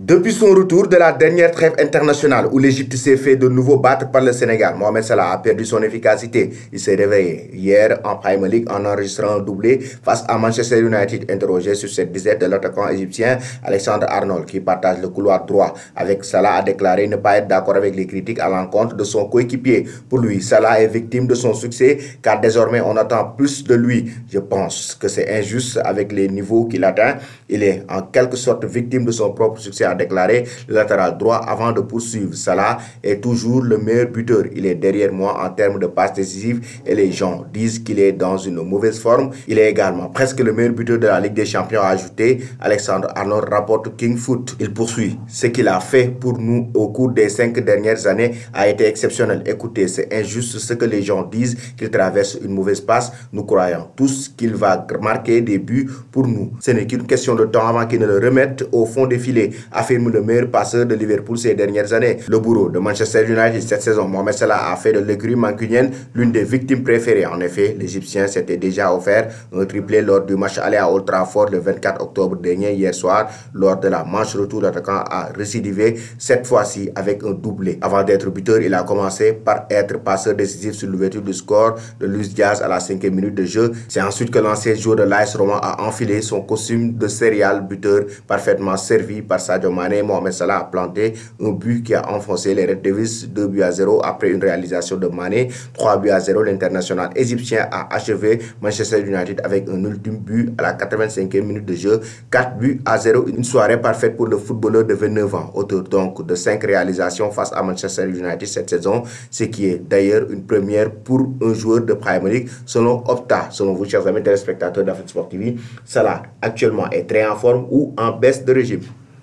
Depuis son retour de la dernière trêve internationale où l'Égypte s'est fait de nouveau battre par le Sénégal, Mohamed Salah a perdu son efficacité. Il s'est réveillé hier en Premier League en enregistrant un doublé face à Manchester United, interrogé sur cette disette de l'attaquant égyptien Alexander Arnold qui partage le couloir droit avec Salah a déclaré ne pas être d'accord avec les critiques à l'encontre de son coéquipier. Pour lui, Salah est victime de son succès car désormais on attend plus de lui. Je pense que c'est injuste avec les niveaux qu'il atteint. Il est en quelque sorte victime de son propre succès, a déclaré le latéral droit avant de poursuivre. Salah est toujours le meilleur buteur. Il est derrière moi en termes de passes décisives et les gens disent qu'il est dans une mauvaise forme. Il est également presque le meilleur buteur de la Ligue des Champions, a ajouté Alexander Arnold, rapporte King Foot. Il poursuit. Ce qu'il a fait pour nous au cours des 5 dernières années a été exceptionnel. Écoutez, c'est injuste ce que les gens disent qu'il traverse une mauvaise passe. Nous croyons tous qu'il va marquer des buts pour nous. Ce n'est qu'une question de temps avant qu'il ne le remette au fond des filets, affirme le meilleur passeur de Liverpool ces dernières années. Le bourreau de Manchester United cette saison, Mohamed Salah a fait de l'écurie mancunienne l'une des victimes préférées. En effet, l'Égyptien s'était déjà offert un triplé lors du match aller à Old Trafford le 24 octobre dernier. Hier soir, lors de la manche retour, l'attaquant a récidivé, cette fois-ci avec un doublé. Avant d'être buteur, il a commencé par être passeur décisif sur l'ouverture du score de Luis Diaz à la 5e minute de jeu. C'est ensuite que l'ancien joueur de l'AS Roma a enfilé son costume de serial buteur parfaitement servi par Sadio Mané. Mohamed Salah a planté un but qui a enfoncé les Red Devils 2-0 après une réalisation de Mané. 3-0, l'international égyptien a achevé Manchester United avec un ultime but à la 85e minute de jeu. 4-0, une soirée parfaite pour le footballeur de 29 ans, auteur donc de 5 réalisations face à Manchester United cette saison, ce qui est d'ailleurs une première pour un joueur de Premier League selon Opta. Selon vous, chers amis téléspectateurs d'Afrique Sport TV, Salah actuellement est très en forme ou en baisse de régime?